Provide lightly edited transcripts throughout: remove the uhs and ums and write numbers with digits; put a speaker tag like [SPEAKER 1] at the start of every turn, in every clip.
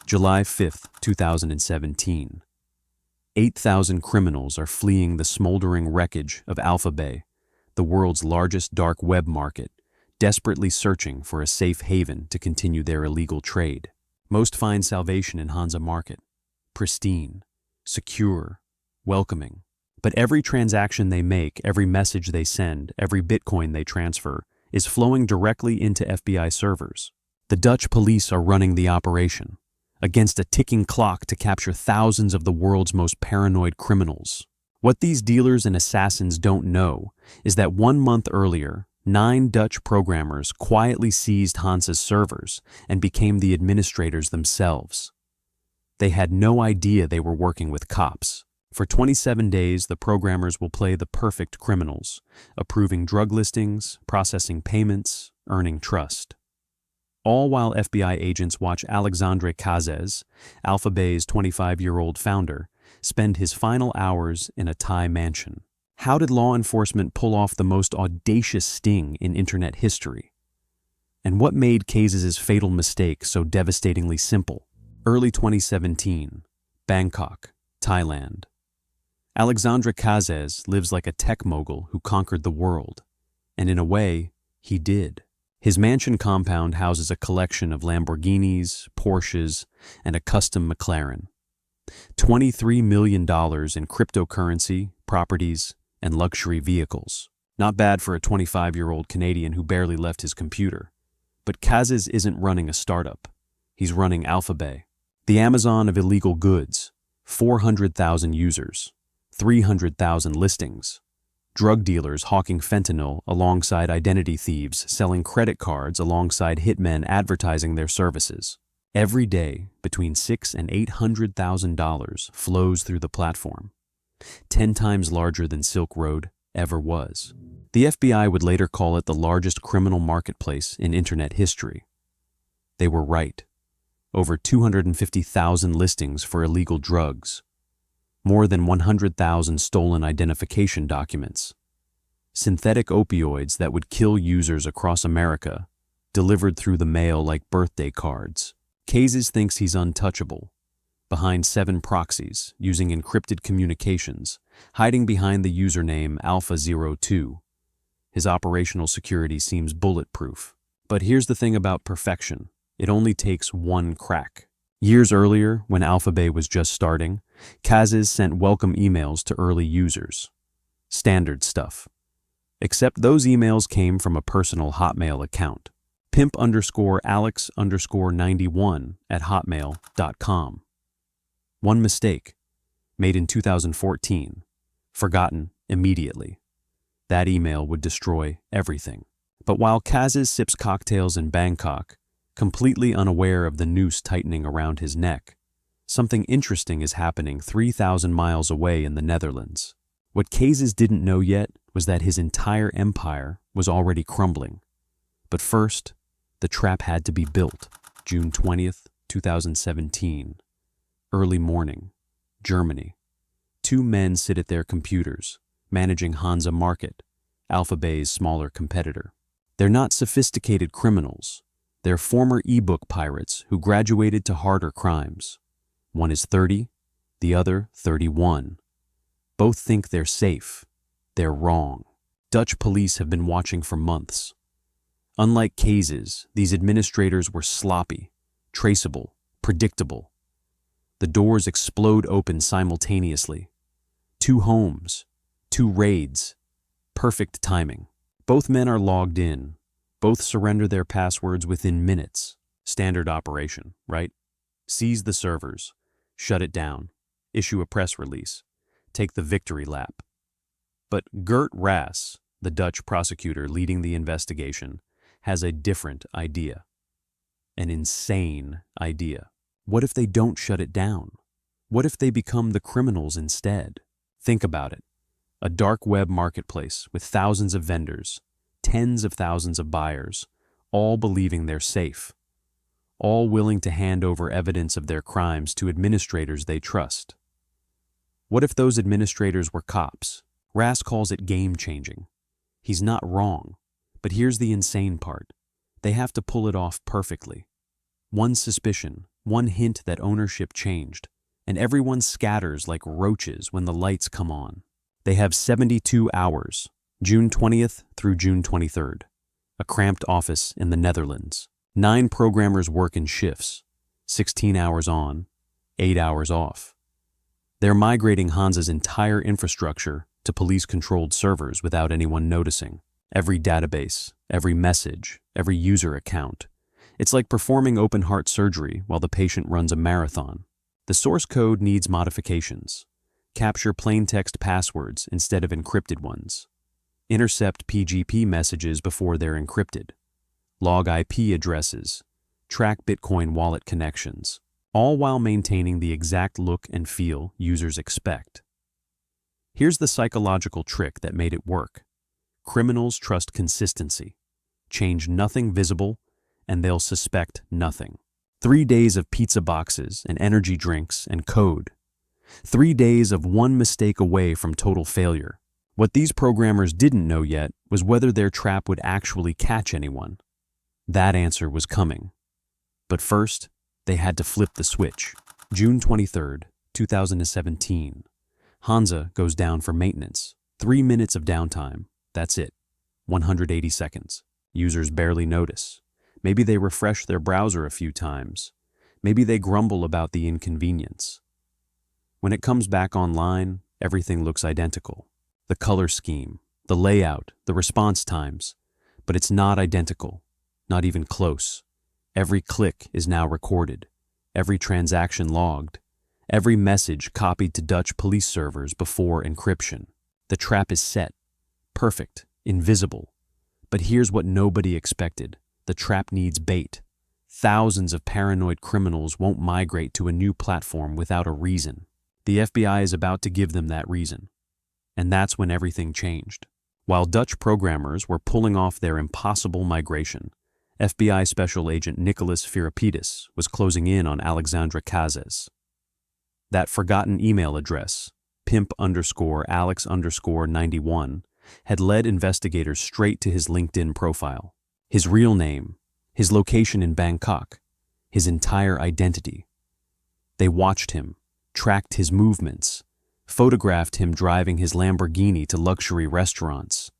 [SPEAKER 1] July 5, 2017. 8,000 criminals are fleeing the smoldering wreckage of AlphaBay, the world's largest dark web market, desperately searching for a safe haven to continue their illegal trade. Most find salvation in Hansa Market, pristine, secure, welcoming. But every transaction they make, every message they send, every Bitcoin they transfer, is flowing directly into FBI servers. The Dutch police are running the operation, against a ticking clock to capture thousands of the world's most paranoid criminals. What these dealers and assassins don't know is that 1 month earlier, 9 Dutch programmers quietly seized Hansa's servers and became the administrators themselves. They had no idea they were working with cops. For 27 days, the programmers will play the perfect criminals, approving drug listings, processing payments, earning trust. All while FBI agents watch Alexandre Cazes, AlphaBay's 25-year-old founder, spend his final hours in a Thai mansion. How did law enforcement pull off the most audacious sting in internet history? And what made Cazes' fatal mistake so devastatingly simple? Early 2017, Bangkok, Thailand. Alexandre Cazes lives like a tech mogul who conquered the world. And in a way, he did. His mansion compound houses a collection of Lamborghinis, Porsches, and a custom McLaren. $23 million in cryptocurrency, properties, and luxury vehicles. Not bad for a 25-year-old Canadian who barely left his computer. But Cazes isn't running a startup. He's running AlphaBay, the Amazon of illegal goods. 400,000 users, 300,000 listings. Drug dealers hawking fentanyl alongside identity thieves selling credit cards alongside hitmen advertising their services. Every day, between $600,000 and $800,000 flows through the platform, 10 times larger than Silk Road ever was. The FBI would later call it the largest criminal marketplace in internet history. They were right. Over 250,000 listings for illegal drugs, more than 100,000 stolen identification documents, synthetic opioids that would kill users across America, delivered through the mail like birthday cards. Cazes thinks he's untouchable, behind 7 proxies, using encrypted communications, hiding behind the username Alpha02. His operational security seems bulletproof. But here's the thing about perfection. It only takes one crack. Years earlier, when AlphaBay was just starting, Cazes sent welcome emails to early users. Standard stuff. Except those emails came from a personal Hotmail account. pimp_alex_91@hotmail.com. One mistake, made in 2014, forgotten immediately. That email would destroy everything. But while Cazes sips cocktails in Bangkok, completely unaware of the noose tightening around his neck, something interesting is happening 3,000 miles away in the Netherlands. What Cazes didn't know yet was that his entire empire was already crumbling. But first, the trap had to be built. June 20th, 2017. Early morning, Germany. 2 men sit at their computers, managing Hansa Market, AlphaBay's smaller competitor. They're not sophisticated criminals. They're former ebook pirates who graduated to harder crimes. One is 30, the other 31. Both think they're safe. They're wrong. Dutch police have been watching for months. Unlike Cazes, these administrators were sloppy, traceable, predictable. The doors explode open simultaneously. 2 homes, 2 raids. Perfect timing. Both men are logged in. Both surrender their passwords within minutes. Standard operation, right? Seize the servers, shut it down, issue a press release, take the victory lap. But Gert Rass, the Dutch prosecutor leading the investigation, has a different idea. An insane idea. What if they don't shut it down? What if they become the criminals instead? Think about it. A dark web marketplace with thousands of vendors, tens of thousands of buyers, all believing they're safe, all willing to hand over evidence of their crimes to administrators they trust. What if those administrators were cops? Rass calls it game-changing. He's not wrong, but here's the insane part. They have to pull it off perfectly. One suspicion, one hint that ownership changed, and everyone scatters like roaches when the lights come on. They have 72 hours, June 20th through June 23rd, a cramped office in the Netherlands. 9 programmers work in shifts, 16 hours on, 8 hours off. They're migrating Hansa's entire infrastructure to police-controlled servers without anyone noticing. Every database, every message, every user account. It's like performing open-heart surgery while the patient runs a marathon. The source code needs modifications. Capture plain-text passwords instead of encrypted ones. Intercept PGP messages before they're encrypted. Log IP addresses. Track Bitcoin wallet connections. All while maintaining the exact look and feel users expect. Here's the psychological trick that made it work. Criminals trust consistency. Change nothing visible, and they'll suspect nothing. 3 days of pizza boxes and energy drinks and code. 3 days of one mistake away from total failure. What these programmers didn't know yet was whether their trap would actually catch anyone. That answer was coming. But first, they had to flip the switch. June 23rd, 2017. Hansa goes down for maintenance. 3 minutes of downtime. That's it. 180 seconds. Users barely notice. Maybe they refresh their browser a few times. Maybe they grumble about the inconvenience. When it comes back online, everything looks identical. The color scheme, the layout, the response times. But it's not identical. Not even close. Every click is now recorded. Every transaction logged. Every message copied to Dutch police servers before encryption. The trap is set. Perfect. Invisible. But here's what nobody expected. The trap needs bait. Thousands of paranoid criminals won't migrate to a new platform without a reason. The FBI is about to give them that reason. And that's when everything changed. While Dutch programmers were pulling off their impossible migration, FBI Special Agent Nicholas Firapidis was closing in on Alexandre Cazes. That forgotten email address, pimp_Alex_91, had led investigators straight to his LinkedIn profile. His real name, his location in Bangkok, his entire identity. They watched him, tracked his movements, photographed him driving his Lamborghini to luxury restaurants,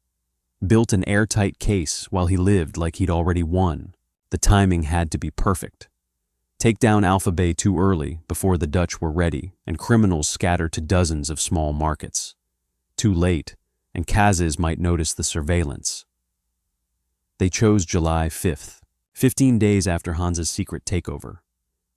[SPEAKER 1] built an airtight case while he lived like he'd already won. The timing had to be perfect. Take down AlphaBay too early before the Dutch were ready, and criminals scattered to dozens of small markets. Too late, and Cazes might notice the surveillance. They chose July 5th, 15 days after Hansa's secret takeover.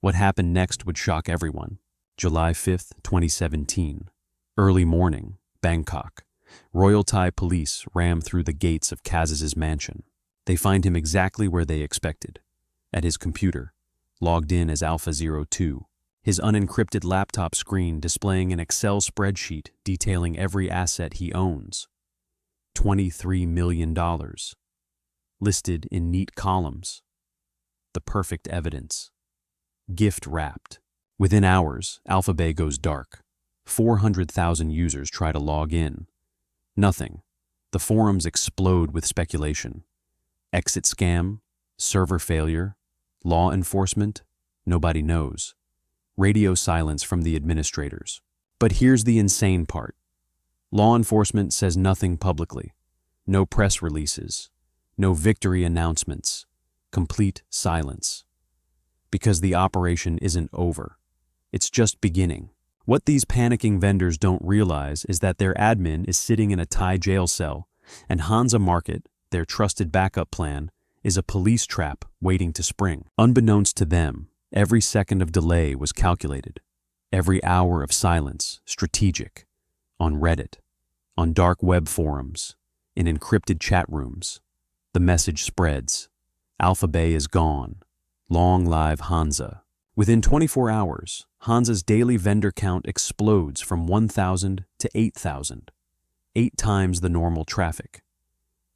[SPEAKER 1] What happened next would shock everyone. July 5th, 2017. Early morning, Bangkok. Royal Thai police ram through the gates of Cazes' mansion. They find him exactly where they expected, at his computer, logged in as Alpha02, his unencrypted laptop screen displaying an Excel spreadsheet detailing every asset he owns. $23 million. Listed in neat columns. The perfect evidence. Gift wrapped. Within hours, AlphaBay goes dark. 400,000 users try to log in. Nothing. The forums explode with speculation. Exit scam, server failure, law enforcement, nobody knows. Radio silence from the administrators. But here's the insane part. Law enforcement says nothing publicly. No press releases. No victory announcements. Complete silence. Because the operation isn't over. It's just beginning. What these panicking vendors don't realize is that their admin is sitting in a Thai jail cell, and Hansa Market, their trusted backup plan, is a police trap waiting to spring. Unbeknownst to them, every second of delay was calculated. Every hour of silence, strategic. On Reddit, on dark web forums, in encrypted chat rooms. The message spreads. AlphaBay is gone. Long live Hansa. Within 24 hours, Hansa's daily vendor count explodes from 1,000 to 8,000. 8 times the normal traffic.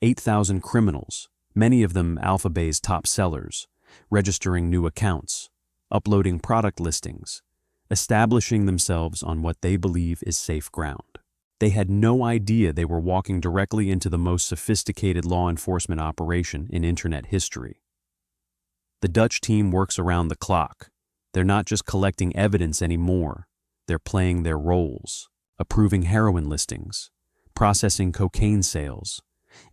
[SPEAKER 1] 8,000 criminals, many of them AlphaBay's top sellers, registering new accounts, uploading product listings, establishing themselves on what they believe is safe ground. They had no idea they were walking directly into the most sophisticated law enforcement operation in internet history. The Dutch team works around the clock, They're not just collecting evidence anymore. They're playing their roles, approving heroin listings, processing cocaine sales,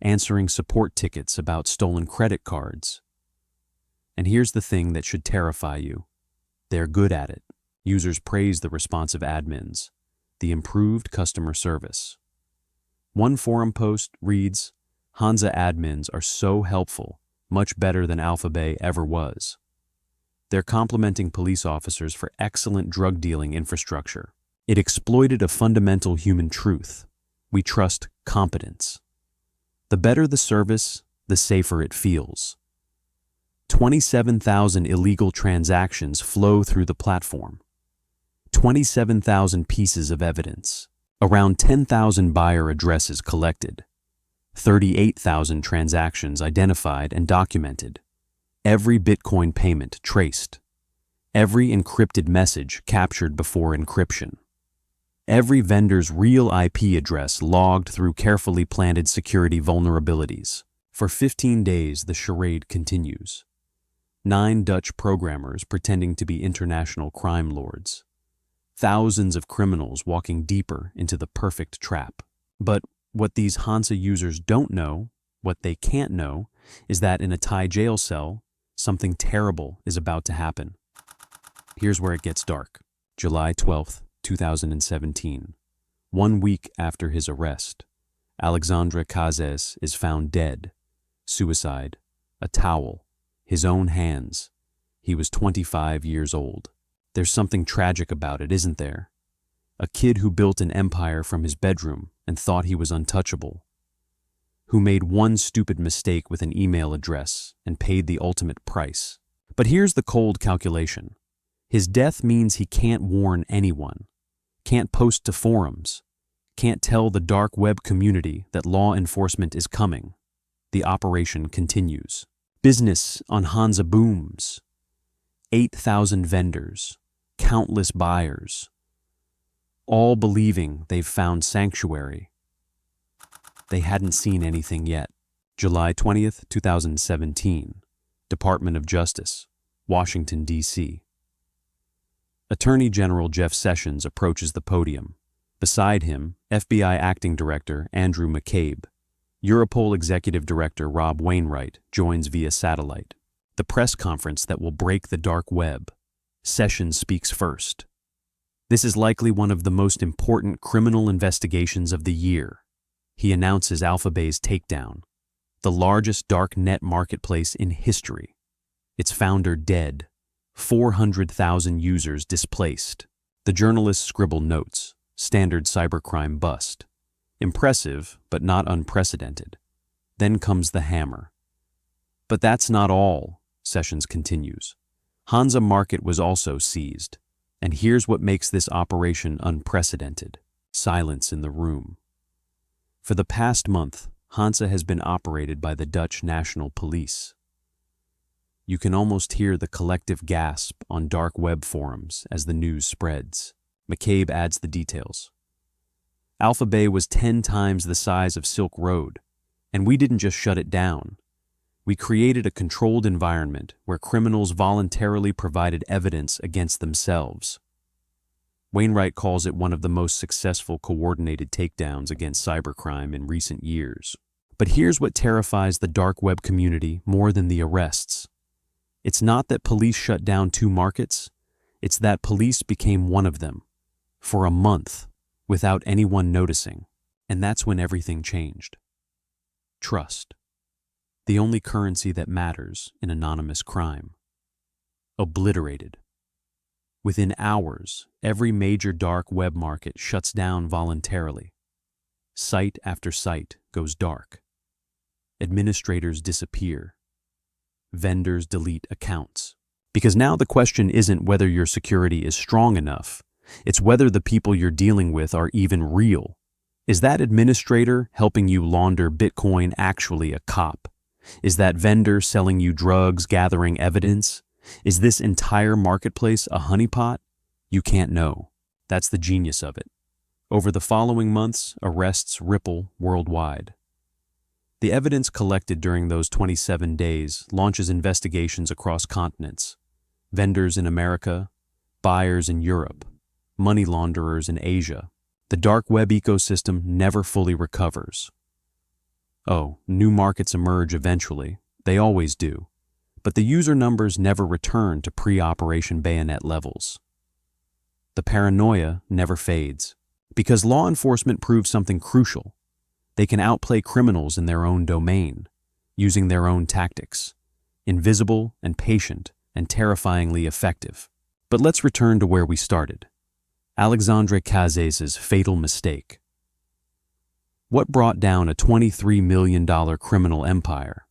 [SPEAKER 1] answering support tickets about stolen credit cards. And here's the thing that should terrify you. They're good at it. Users praise the responsive admins, the improved customer service. One forum post reads, "Hansa admins are so helpful, much better than AlphaBay ever was." They're complimenting police officers for excellent drug dealing infrastructure. It exploited a fundamental human truth. We trust competence. The better the service, the safer it feels. 27,000 illegal transactions flow through the platform. 27,000 pieces of evidence. Around 10,000 buyer addresses collected. 38,000 transactions identified and documented. Every Bitcoin payment traced. Every encrypted message captured before encryption. Every vendor's real IP address logged through carefully planted security vulnerabilities. For 15 days, the charade continues. 9 Dutch programmers pretending to be international crime lords. Thousands of criminals walking deeper into the perfect trap. But what these Hansa users don't know, what they can't know, is that in a Thai jail cell, something terrible is about to happen. Here's where it gets dark. July 12th, 2017. 1 week after his arrest, Alexandre Cazes is found dead. Suicide. A towel. His own hands. He was 25 years old. There's something tragic about it, isn't there? A kid who built an empire from his bedroom and thought he was untouchable. Who made one stupid mistake with an email address and paid the ultimate price. But here's the cold calculation. His death means he can't warn anyone, can't post to forums, can't tell the dark web community that law enforcement is coming. The operation continues. Business on Hansa booms. 8,000 vendors, countless buyers, all believing they've found sanctuary. They hadn't seen anything yet. July 20th, 2017. Department of Justice, Washington, D.C. Attorney General Jeff Sessions approaches the podium. Beside him, FBI Acting Director Andrew McCabe. Europol Executive Director Rob Wainwright joins via satellite. The press conference that will break the dark web. Sessions speaks first. This is likely one of the most important criminal investigations of the year. He announces AlphaBay's takedown, the largest dark net marketplace in history. Its founder dead, 400,000 users displaced. The journalists scribble notes, standard cybercrime bust. Impressive, but not unprecedented. Then comes the hammer. But that's not all, Sessions continues. Hansa Market was also seized. And here's what makes this operation unprecedented. Silence in the room. For the past month, Hansa has been operated by the Dutch National Police. You can almost hear the collective gasp on dark web forums as the news spreads. McCabe adds the details. AlphaBay was 10 times the size of Silk Road, and we didn't just shut it down. We created a controlled environment where criminals voluntarily provided evidence against themselves. Wainwright calls it one of the most successful coordinated takedowns against cybercrime in recent years. But here's what terrifies the dark web community more than the arrests. It's not that police shut down 2 markets, it's that police became one of them, for a month, without anyone noticing. And that's when everything changed. Trust. The only currency that matters in anonymous crime. Obliterated. Within hours, every major dark web market shuts down voluntarily. Site after site goes dark. Administrators disappear. Vendors delete accounts. Because now the question isn't whether your security is strong enough, it's whether the people you're dealing with are even real. Is that administrator helping you launder Bitcoin actually a cop? Is that vendor selling you drugs gathering evidence? Is this entire marketplace a honeypot? You can't know. That's the genius of it. Over the following months, arrests ripple worldwide. The evidence collected during those 27 days launches investigations across continents. Vendors in America, buyers in Europe, money launderers in Asia. The dark web ecosystem never fully recovers. Oh, new markets emerge eventually. They always do. But the user numbers never return to pre-Operation Bayonet levels. The paranoia never fades. Because law enforcement proves something crucial. They can outplay criminals in their own domain, using their own tactics. Invisible and patient and terrifyingly effective. But let's return to where we started. Alexandre Cazes' fatal mistake. What brought down a $23 million criminal empire?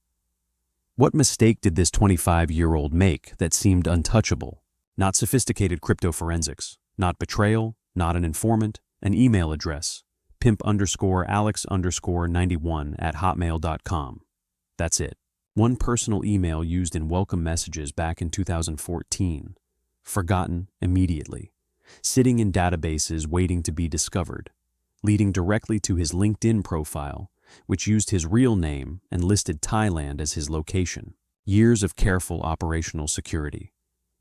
[SPEAKER 1] What mistake did this 25-year-old make that seemed untouchable? Not sophisticated crypto-forensics, not betrayal, not an informant, an email address, pimp_alex_91@hotmail.com. That's it. One personal email used in welcome messages back in 2014. Forgotten immediately. Sitting in databases waiting to be discovered. Leading directly to his LinkedIn profile, which used his real name and listed Thailand as his location. Years of careful operational security.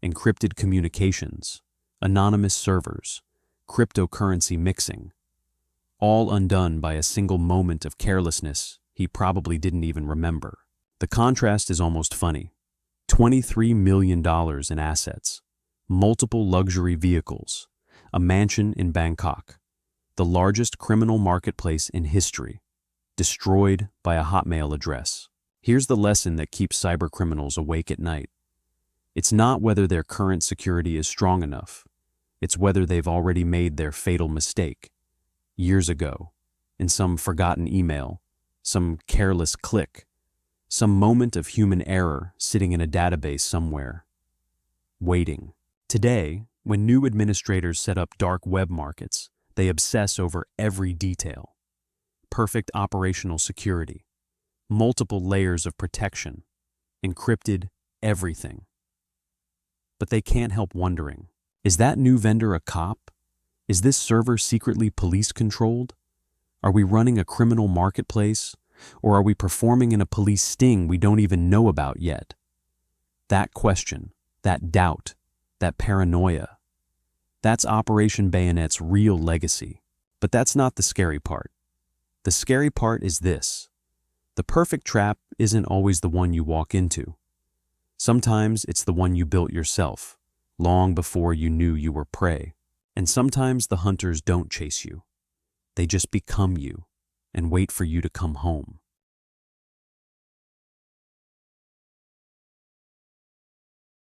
[SPEAKER 1] Encrypted communications. Anonymous servers. Cryptocurrency mixing. All undone by a single moment of carelessness he probably didn't even remember. The contrast is almost funny. $23 million in assets. Multiple luxury vehicles. A mansion in Bangkok. The largest criminal marketplace in history. Destroyed by a Hotmail address. Here's the lesson that keeps cybercriminals awake at night. It's not whether their current security is strong enough. It's whether they've already made their fatal mistake. Years ago, in some forgotten email, some careless click, some moment of human error sitting in a database somewhere. Waiting. Today, when new administrators set up dark web markets, they obsess over every detail. Perfect operational security, multiple layers of protection, encrypted everything. But they can't help wondering, is that new vendor a cop? Is this server secretly police-controlled? Are we running a criminal marketplace? Or are we performing in a police sting we don't even know about yet? That question, that doubt, that paranoia, that's Operation Bayonet's real legacy. But that's not the scary part. The scary part is this. The perfect trap isn't always the one you walk into. Sometimes it's the one you built yourself, long before you knew you were prey. And sometimes the hunters don't chase you. They just become you and wait for you to come home.